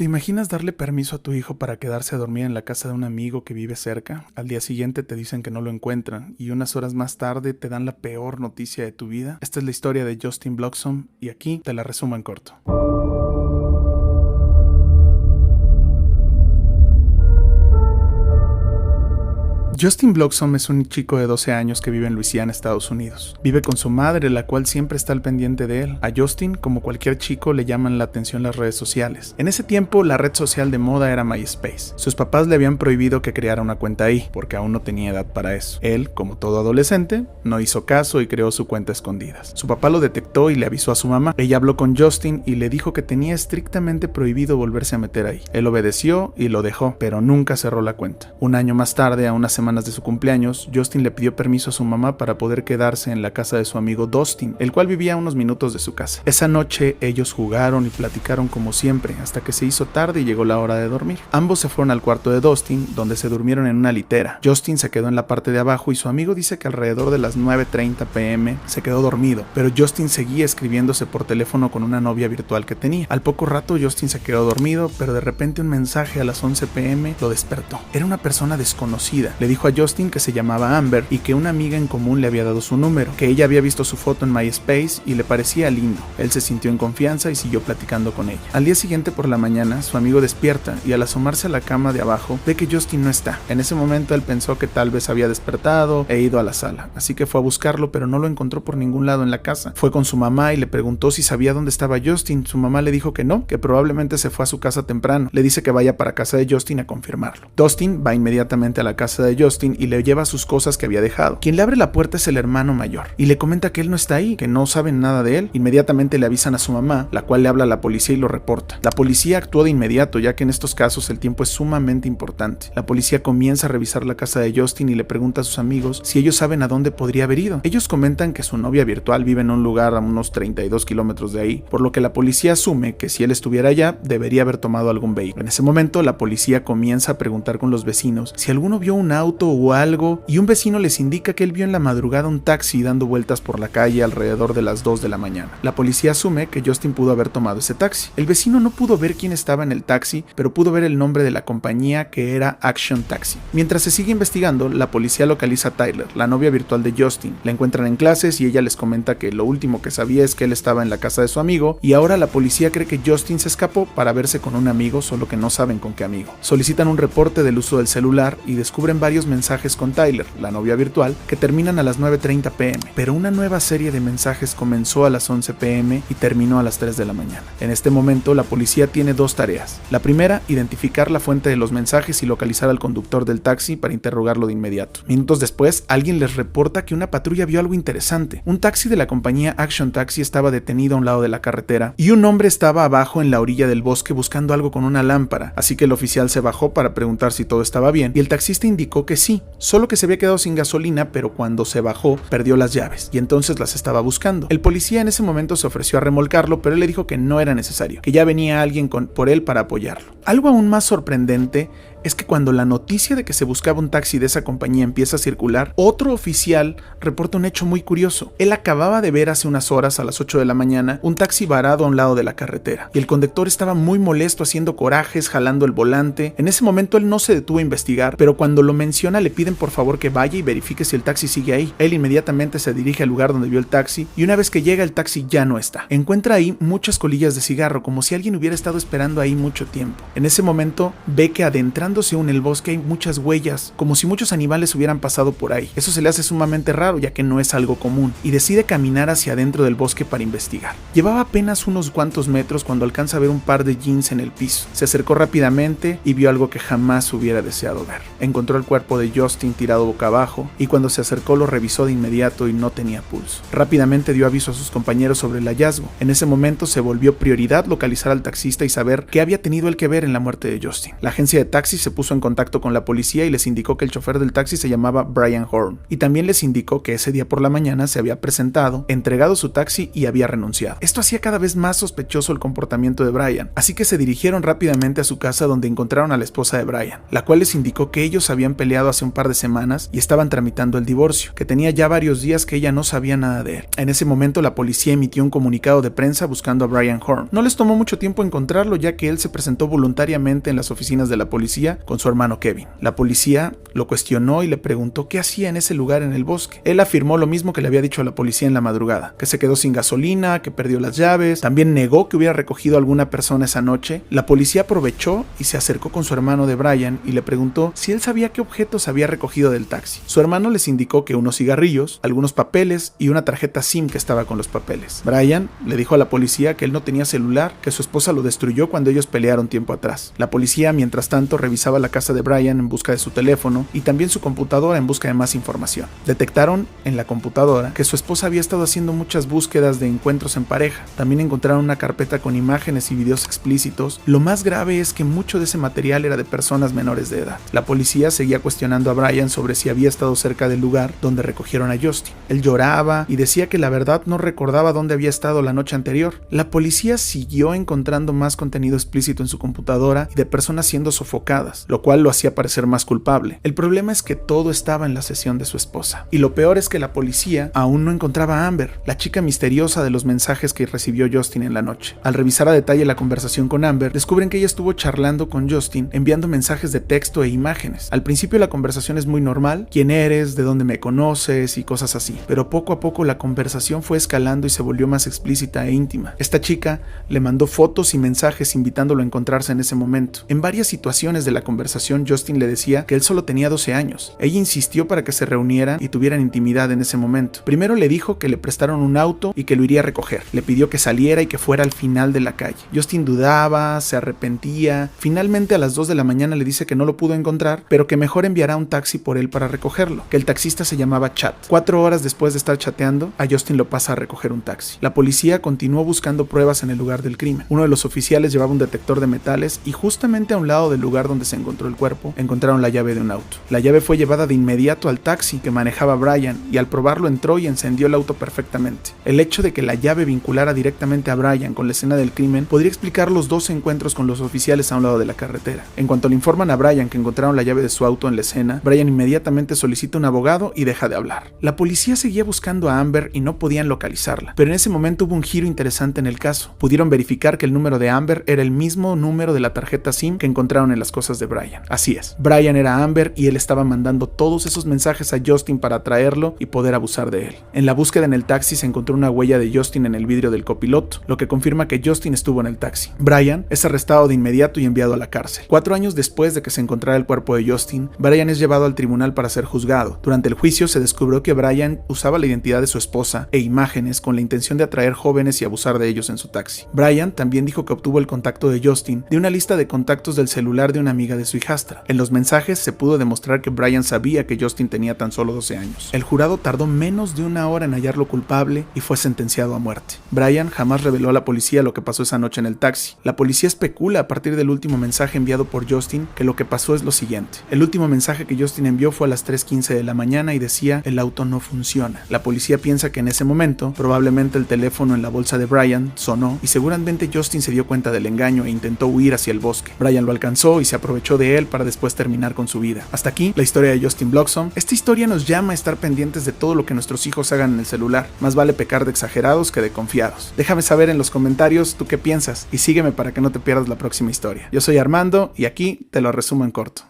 ¿Te imaginas darle permiso a tu hijo para quedarse a dormir en la casa de un amigo que vive cerca? Al día siguiente te dicen que no lo encuentran y unas horas más tarde te dan la peor noticia de tu vida. Esta es la historia de Justin Bloxham y aquí te la resumo en corto. Justin Bloxham es un chico de 12 años que vive en Luisiana, Estados Unidos. Vive con su madre, la cual siempre está al pendiente de él. A Justin, como cualquier chico, le llaman la atención las redes sociales. En ese tiempo, la red social de moda era MySpace. Sus papás le habían prohibido que creara una cuenta ahí, porque aún no tenía edad para eso. Él, como todo adolescente, no hizo caso y creó su cuenta a escondidas. Su papá lo detectó y le avisó a su mamá. Ella habló con Justin y le dijo que tenía estrictamente prohibido volverse a meter ahí. Él obedeció y lo dejó, pero nunca cerró la cuenta. Un año más tarde, a unas semanas de su cumpleaños, Justin le pidió permiso a su mamá para poder quedarse en la casa de su amigo Dustin, el cual vivía a unos minutos de su casa. Esa noche ellos jugaron y platicaron como siempre, hasta que se hizo tarde y llegó la hora de dormir. Ambos se fueron al cuarto de Dustin, donde se durmieron en una litera. Justin se quedó en la parte de abajo y su amigo dice que alrededor de las 9:30 p.m. se quedó dormido, pero Justin seguía escribiéndose por teléfono con una novia virtual que tenía. Al poco rato Justin se quedó dormido, pero de repente un mensaje a las 11 p.m. lo despertó. Era una persona desconocida. Le dijo a Justin que se llamaba Amber y que una amiga en común le había dado su número, que ella había visto su foto en MySpace y le parecía lindo. Él se sintió en confianza y siguió platicando con ella. Al día siguiente por la mañana, su amigo despierta y al asomarse a la cama de abajo, ve que Justin no está. En ese momento él pensó que tal vez había despertado e ido a la sala, así que fue a buscarlo, pero no lo encontró por ningún lado en la casa. Fue con su mamá y le preguntó si sabía dónde estaba Justin. Su mamá le dijo que no, que probablemente se fue a su casa temprano. Le dice que vaya para casa de Justin a confirmarlo. Dustin va inmediatamente a la casa de Justin y le lleva sus cosas que había dejado. Quien le abre la puerta es el hermano mayor y le comenta que él no está ahí, que no saben nada de él. Inmediatamente le avisan a su mamá, la cual le habla a la policía y lo reporta. La policía actuó de inmediato, ya que en estos casos el tiempo es sumamente importante. La policía comienza a revisar la casa de Justin y le pregunta a sus amigos si ellos saben a dónde podría haber ido. Ellos comentan que su novia virtual vive en un lugar a unos 32 kilómetros de ahí, por lo que la policía asume que si él estuviera allá, debería haber tomado algún vehículo. En ese momento, la policía comienza a preguntar con los vecinos si alguno vio un auto o algo, y un vecino les indica que él vio en la madrugada un taxi dando vueltas por la calle alrededor de las 2 de la mañana. La policía asume que Justin pudo haber tomado ese taxi. El vecino no pudo ver quién estaba en el taxi, pero pudo ver el nombre de la compañía, que era Action Taxi. Mientras se sigue investigando, la policía localiza a Tyler, la novia virtual de Justin. La encuentran en clases y ella les comenta que lo último que sabía es que él estaba en la casa de su amigo, y ahora la policía cree que Justin se escapó para verse con un amigo, solo que no saben con qué amigo. Solicitan un reporte del uso del celular y descubren varios mensajes con Tyler, la novia virtual, que terminan a las 9:30 p.m. Pero una nueva serie de mensajes comenzó a las 11 p.m. y terminó a las 3 de la mañana. En este momento, la policía tiene dos tareas. La primera, identificar la fuente de los mensajes y localizar al conductor del taxi para interrogarlo de inmediato. Minutos después, alguien les reporta que una patrulla vio algo interesante. Un taxi de la compañía Action Taxi estaba detenido a un lado de la carretera y un hombre estaba abajo en la orilla del bosque buscando algo con una lámpara, así que el oficial se bajó para preguntar si todo estaba bien y el taxista indicó que sí, solo que se había quedado sin gasolina, pero cuando se bajó perdió las llaves y entonces las estaba buscando. El policía en ese momento se ofreció a remolcarlo, pero él le dijo que no era necesario, que ya venía alguien por él para apoyarlo. Algo aún más sorprendente es que cuando la noticia de que se buscaba un taxi de esa compañía empieza a circular, otro oficial reporta un hecho muy curioso. Él acababa de ver hace unas horas, a las 8 de la mañana, un taxi varado a un lado de la carretera, y el conductor estaba muy molesto, haciendo corajes, jalando el volante. En ese momento él no se detuvo a investigar, pero cuando lo menciona le piden por favor que vaya y verifique si el taxi sigue ahí. Él inmediatamente se dirige al lugar donde vio el taxi, y una vez que llega el taxi ya no está. Encuentra ahí muchas colillas de cigarro, como si alguien hubiera estado esperando ahí mucho tiempo. En ese momento ve que adentrando en el bosque hay muchas huellas, como si muchos animales hubieran pasado por ahí. Eso se le hace sumamente raro, ya que no es algo común, y decide caminar hacia adentro del bosque para investigar. Llevaba apenas unos cuantos metros cuando alcanza a ver un par de jeans en el piso. Se acercó rápidamente y vio algo que jamás hubiera deseado ver. Encontró el cuerpo de Justin tirado boca abajo, y cuando se acercó lo revisó de inmediato y no tenía pulso. Rápidamente dio aviso a sus compañeros sobre el hallazgo. En ese momento se volvió prioridad localizar al taxista y saber qué había tenido él que ver en la muerte de Justin. La agencia de taxis se puso en contacto con la policía y les indicó que el chofer del taxi se llamaba Brian Horn, y también les indicó que ese día por la mañana se había presentado, entregado su taxi y había renunciado. Esto hacía cada vez más sospechoso el comportamiento de Brian, así que se dirigieron rápidamente a su casa, donde encontraron a la esposa de Brian, la cual les indicó que ellos habían peleado hace un par de semanas y estaban tramitando el divorcio, que tenía ya varios días que ella no sabía nada de él. En ese momento la policía emitió un comunicado de prensa buscando a Brian Horn. No les tomó mucho tiempo encontrarlo, ya que él se presentó voluntario involuntariamente en las oficinas de la policía con su hermano Kevin. La policía lo cuestionó y le preguntó qué hacía en ese lugar en el bosque. Él afirmó lo mismo que le había dicho a la policía en la madrugada, que se quedó sin gasolina, que perdió las llaves. También negó que hubiera recogido a alguna persona esa noche. La policía aprovechó y se acercó con su hermano de Brian y le preguntó si él sabía qué objetos había recogido del taxi. Su hermano les indicó que unos cigarrillos, algunos papeles y una tarjeta SIM que estaba con los papeles. Brian le dijo a la policía que él no tenía celular, que su esposa lo destruyó cuando ellos pelearon tiempo atrás. La policía, mientras tanto, revisaba la casa de Brian en busca de su teléfono y también su computadora en busca de más información. Detectaron en la computadora que su esposa había estado haciendo muchas búsquedas de encuentros en pareja. También encontraron una carpeta con imágenes y videos explícitos. Lo más grave es que mucho de ese material era de personas menores de edad. La policía seguía cuestionando a Brian sobre si había estado cerca del lugar donde recogieron a Justin. Él lloraba y decía que la verdad no recordaba dónde había estado la noche anterior. La policía siguió encontrando más contenido explícito en su computadora y de personas siendo sofocadas, lo cual lo hacía parecer más culpable. El problema es que todo estaba en la sesión de su esposa. Y lo peor es que la policía aún no encontraba a Amber, la chica misteriosa de los mensajes que recibió Justin en la noche. Al revisar a detalle la conversación con Amber, descubren que ella estuvo charlando con Justin, enviando mensajes de texto e imágenes. Al principio la conversación es muy normal: ¿quién eres? ¿De dónde me conoces? Y cosas así. Pero poco a poco la conversación fue escalando y se volvió más explícita e íntima. Esta chica le mandó fotos y mensajes invitándolo a encontrarse en ese momento. En varias situaciones de la conversación, Justin le decía que él solo tenía 12 años. Ella insistió para que se reunieran y tuvieran intimidad en ese momento. Primero le dijo que le prestaron un auto y que lo iría a recoger. Le pidió que saliera y que fuera al final de la calle. Justin dudaba, se arrepentía. Finalmente a las 2 de la mañana le dice que no lo pudo encontrar, pero que mejor enviará un taxi por él para recogerlo, que el taxista se llamaba Chad. 4 horas después de estar chateando, a Justin lo pasa a recoger un taxi. La policía continuó buscando pruebas en el lugar del crimen. Uno de los oficiales llevaba un detector de metales y justamente a un lado del lugar donde se encontró el cuerpo, encontraron la llave de un auto. La llave fue llevada de inmediato al taxi que manejaba Brian y al probarlo entró y encendió el auto perfectamente. El hecho de que la llave vinculara directamente a Brian con la escena del crimen podría explicar los 2 encuentros con los oficiales a un lado de la carretera. En cuanto le informan a Brian que encontraron la llave de su auto en la escena, Brian inmediatamente solicita un abogado y deja de hablar. La policía seguía buscando a Amber y no podían localizarla, pero en ese momento hubo un giro interesante en el caso. Pudieron verificar que el número de Amber era el mismo número de la tarjeta SIM que encontraron en las cosas de Brian. Así es, Brian era Amber y él estaba mandando todos esos mensajes a Justin para atraerlo y poder abusar de él. En la búsqueda en el taxi se encontró una huella de Justin en el vidrio del copiloto, lo que confirma que Justin estuvo en el taxi. Brian es arrestado de inmediato y enviado a la cárcel. 4 años después de que se encontrara el cuerpo de Justin, Brian es llevado al tribunal para ser juzgado. Durante el juicio se descubrió que Brian usaba la identidad de su esposa e imágenes con la intención de atraer jóvenes y abusar de ellos en su taxi. Brian también dijo que obtuvo el contacto de Justin de una lista de contactos del celular de una amiga de su hijastra. En los mensajes se pudo demostrar que Brian sabía que Justin tenía tan solo 12 años. El jurado tardó menos de 1 hora en hallarlo culpable y fue sentenciado a muerte. Brian jamás reveló a la policía lo que pasó esa noche en el taxi. La policía especula a partir del último mensaje enviado por Justin que lo que pasó es lo siguiente. El último mensaje que Justin envió fue a las 3:15 de la mañana y decía: el auto no funciona. La policía piensa que en ese momento probablemente el teléfono en la bolsa de Brian sonó y seguramente Justin se dio cuenta del engaño e intentó huir hacia el bosque. Brian lo alcanzó y se aprovechó de él para después terminar con su vida. Hasta aquí la historia de Justin Bloxham. Esta historia nos llama a estar pendientes de todo lo que nuestros hijos hagan en el celular. Más vale pecar de exagerados que de confiados. Déjame saber en los comentarios tú qué piensas y sígueme para que no te pierdas la próxima historia. Yo soy Armando y aquí te lo resumo en corto.